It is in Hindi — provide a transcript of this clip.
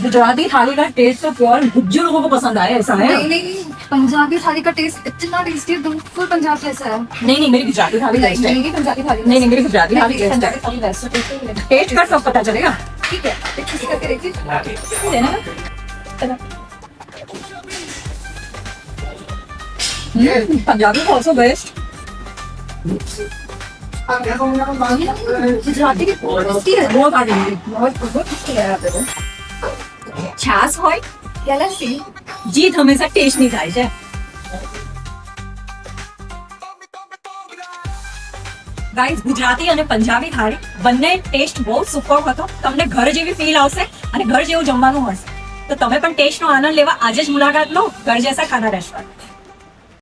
गुजराती थाली का टेस्ट तो प्योर गुज्जू लोगों को पसंद आया, ऐसा है? नहीं नहीं, पंजाबी थाली का टेस्ट इतना टेस्टी है, बिल्कुल पंजाब जैसा है। नहीं, मेरी गुजराती थाली बेस्ट है। मेरी पंजाबी थाली नहीं, मेरी गुजराती थाली बेस्ट पंजाबी है। थाली बेस्ट है। टेस्ट कर सब पता चलेगा। ठीक है, एक चीज करके देखिए। देना ना। Punjabi also best. गुजराती की टेस्टी है, बहुत आ गई। बहुत टेस्टी है यहाँ पे तो। છાસ હોય या लस्सी। જીત હંમેશા ટેસ્ટની થાય છે। ગાઈઝ, ગુજરાતી અને પંજાબી થાળી બંને ટેસ્ટ બહુ સુપર હતો। તમને ઘર જેવી ફીલ આવશે અને ઘર જેવું જમવાનું મળશે। તો તમે પણ ટેસ્ટનો આનંદ લેવા આજે જ મુલાકાત લો ઘર જૈસા ખાના રેસ્ટોરન્ટ।